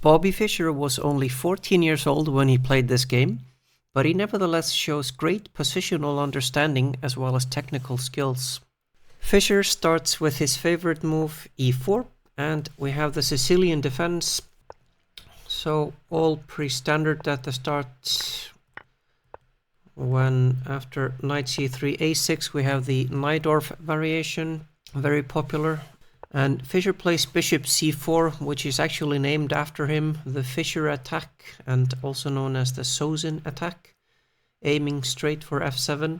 Bobby Fischer was only 14 years old when he played this game, but he nevertheless shows great positional understanding as well as technical skills. Fischer starts with his favorite move e4, and we have the Sicilian defense, so all pretty-standard at the start. When after knight c3 a6 we have the Najdorf variation, very popular. And Fischer plays bishop c4, which is actually named after him, the Fischer Attack, and also known as the Sozin Attack, aiming straight for f7.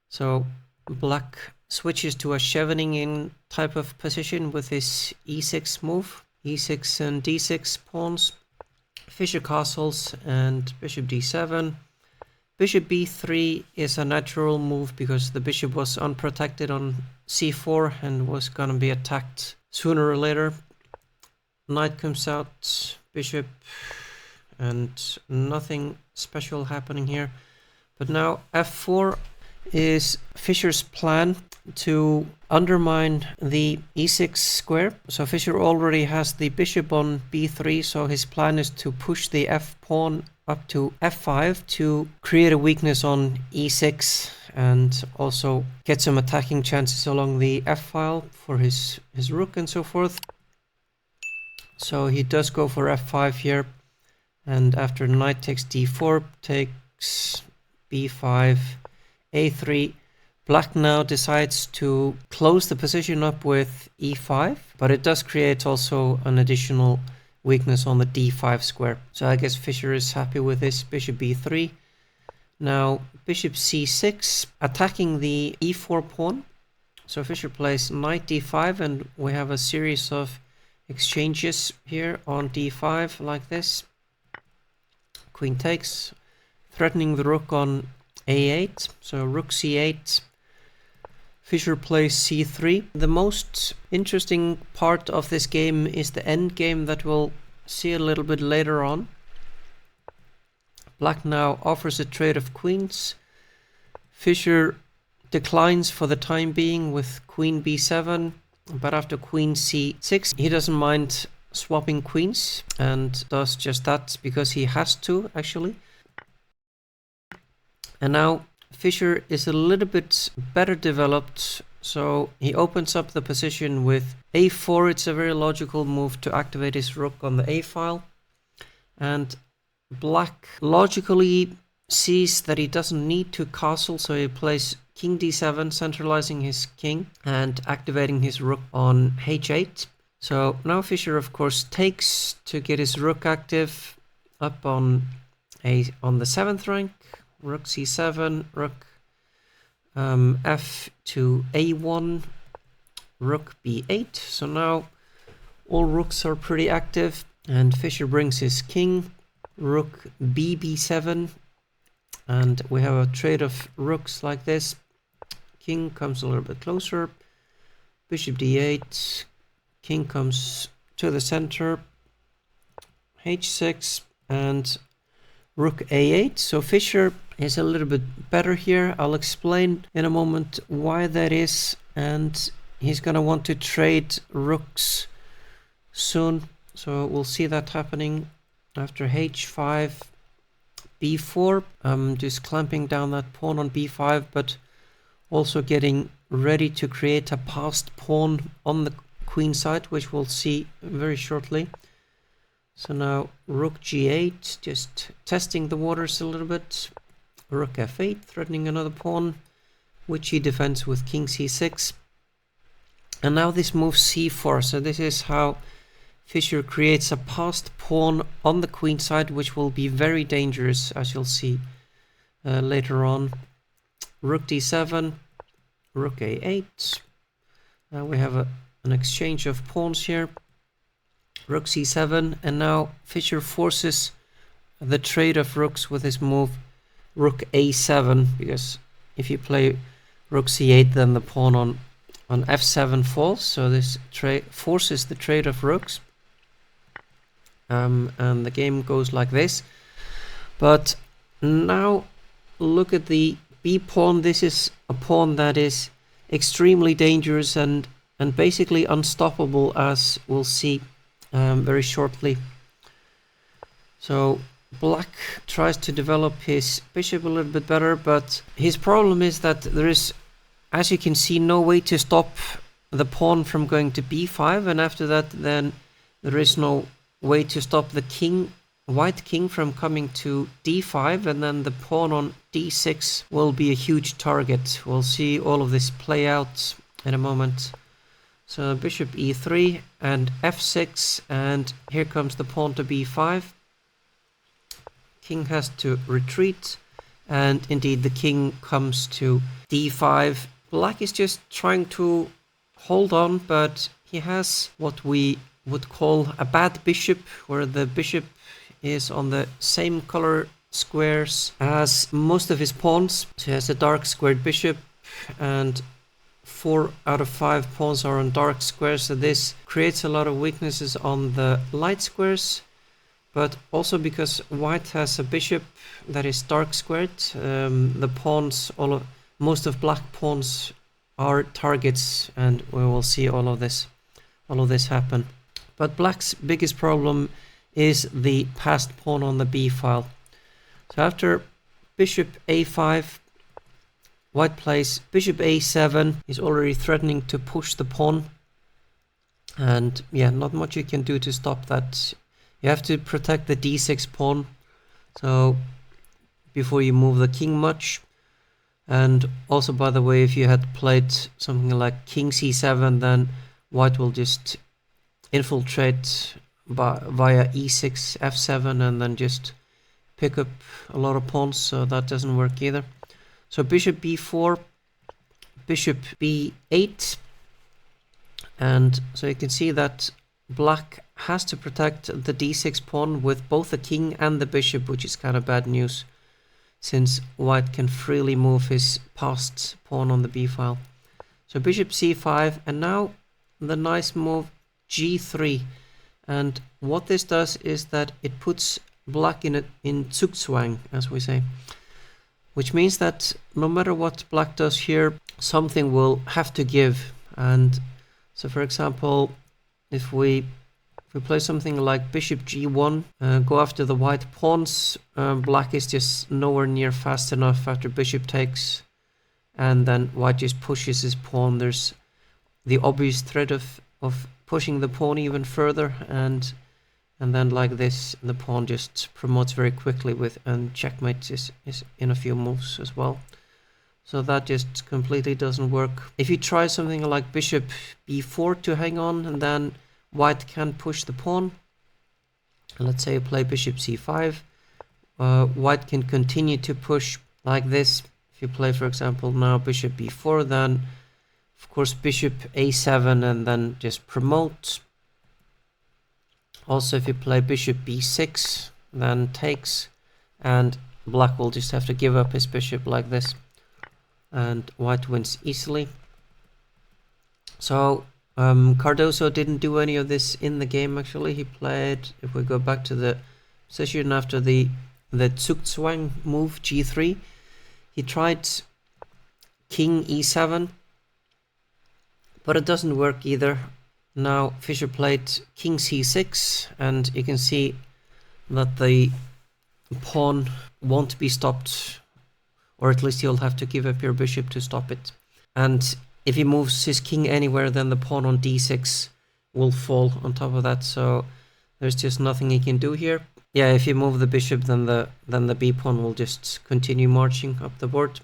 So black switches to a chevening-in type of position with his e6 move, e6 and d6 pawns, Fischer castles, and bishop d7. Bishop b3 is a natural move because the bishop was unprotected on c4 and was gonna be attacked sooner or later. Knight comes out, bishop, and nothing special happening here. But now f4 is Fischer's plan to undermine the e6 square. So Fischer already has the bishop on b3, so his plan is to push the f pawn up to f5 to create a weakness on e6 and also get some attacking chances along the f-file for his rook and so forth. So he does go for f5 here, and after knight takes d4, takes b5, a3. Black now decides to close the position up with e5, but it does create also an additional weakness on the d5 square. So I guess Fischer is happy with this. Bishop b3. Now bishop c6, attacking the e4 pawn. So Fischer plays knight d5, and we have a series of exchanges here on d5 like this. Queen takes, threatening the rook on a8. So rook c8. Fischer plays c3. The most interesting part of this game is the endgame that we'll see a little bit later on. Black now offers a trade of queens. Fischer declines for the time being with queen b7, but after queen c6 he doesn't mind swapping queens and does just that because he has to actually. And now Fischer is a little bit better developed, so he opens up the position with a4. It's a very logical move to activate his rook on the a-file, and black logically sees that he doesn't need to castle, so he plays king d7, centralizing his king and activating his rook on h8. So now Fischer of course takes to get his rook active up on the 7th rank. Rook c7, rook f to a1, rook b8. So now all rooks are pretty active, and Fischer brings his king, rook b7, and we have a trade of rooks like this. King comes a little bit closer, bishop d8, king comes to the center, h6, and rook a8. So Fischer is a little bit better here. I'll explain in a moment why that is, and he's gonna want to trade rooks soon, so we'll see that happening after h5, b4. Just clamping down that pawn on b5, but also getting ready to create a passed pawn on the queen side, which we'll see very shortly. So now rook g8, just testing the waters a little bit. Rook f8, threatening another pawn, which he defends with king c6. And now this moves c4. So this is how Fischer creates a passed pawn on the queen side, which will be very dangerous, as you'll see later on. Rook d7, rook a8. Now we have an exchange of pawns here. Rook c7, and now Fischer forces the trade of rooks with his move rook a7, because if you play rook c8 then the pawn on f7 falls, so this forces the trade of rooks, and the game goes like this. But now look at the b pawn. This is a pawn that is extremely dangerous and basically unstoppable, as we'll see very shortly. So black tries to develop his bishop a little bit better, but his problem is that there is, as you can see, no way to stop the pawn from going to b5, and after that then there is no way to stop the king, white king, from coming to d5, and then the pawn on d6 will be a huge target. We'll see all of this play out in a moment. So bishop e3 and f6, and here comes the pawn to b5. King has to retreat, and indeed the king comes to d5. Black is just trying to hold on, but he has what we would call a bad bishop, where the bishop is on the same color squares as most of his pawns. So he has a dark squared bishop, and 4 out of 5 pawns are on dark squares, so this creates a lot of weaknesses on the light squares. But also because white has a bishop that is dark squared, the pawns, most of black pawns are targets, and we will see all of this happen. But black's biggest problem is the passed pawn on the b file. So after bishop a5, white plays bishop a7. He's already threatening to push the pawn, and yeah, not much you can do to stop that. You have to protect the d6 pawn, so before you move the king much. And also, by the way, if you had played something like king c7, then white will just infiltrate via e6, f7, and then just pick up a lot of pawns, so that doesn't work either. So bishop b4, bishop b8, and so you can see that black has to protect the d6 pawn with both the king and the bishop, which is kind of bad news, since white can freely move his passed pawn on the b file. So bishop c5, and now the nice move g3. And what this does is that it puts black in Zugzwang, as we say, which means that no matter what black does here, something will have to give. And so, for example, if we play something like bishop g1, go after the white pawns, black is just nowhere near fast enough after bishop takes, and then white just pushes his pawn. There's the obvious threat of pushing the pawn even further, and then like this, the pawn just promotes very quickly and checkmate is in a few moves as well. So that just completely doesn't work. If you try something like bishop b4 to hang on, and then white can push the pawn, let's say you play bishop c5, white can continue to push like this. If you play, for example, now bishop b4, then of course bishop a7, and then just promote. Also, if you play bishop b6, then takes, and black will just have to give up his bishop like this, and white wins easily. So Cardoso didn't do any of this in the game, actually. He played, if we go back to the position after the Zugzwang move, g3, he tried king e7, but it doesn't work either. Now Fischer played king c6, and you can see that the pawn won't be stopped, or at least you'll have to give up your bishop to stop it. And if he moves his king anywhere, then the pawn on d6 will fall on top of that, so there's just nothing he can do here. Yeah, if you move the bishop, then the b pawn will just continue marching up the board.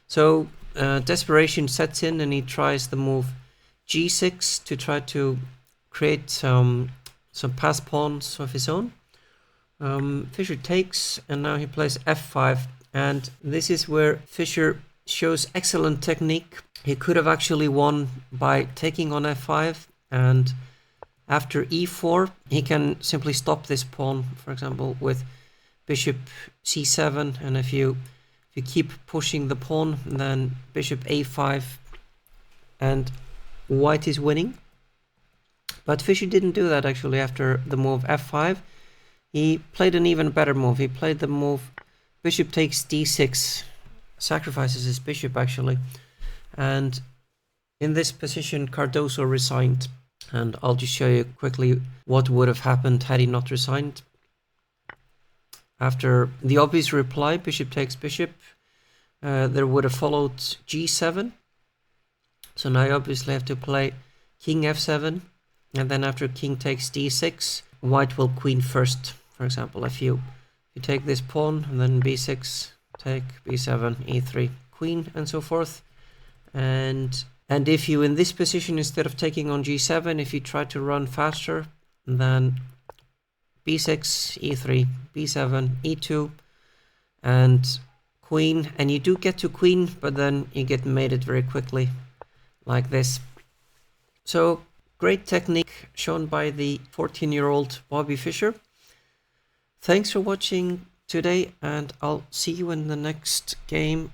So desperation sets in, and he tries the move g6 to try to create some passed pawns of his own. Fischer takes, and now he plays f5, and this is where Fischer shows excellent technique. He could have actually won by taking on f5, and after e4 he can simply stop this pawn, for example with bishop c7, and if you keep pushing the pawn, then bishop a5, and white is winning. But Fischer didn't do that actually. After the move f5, he played an even better move. He played the move bishop takes d6, sacrifices his bishop actually, and in this position Cardoso resigned, and I'll just show you quickly what would have happened had he not resigned. after the obvious reply, bishop takes bishop, there would have followed g7. So now you obviously have to play king f7, and then after king takes d6, white will queen first. For example, if you take this pawn, and then b6, take b7, e3, queen, and so forth. And if you, in this position, instead of taking on g7, if you try to run faster, then b6, e3, b7, e2, and queen, and you do get to queen, but then you get mated very quickly, like this. So, great technique shown by the 14-year-old Bobby Fischer. Thanks for watching today, and I'll see you in the next game.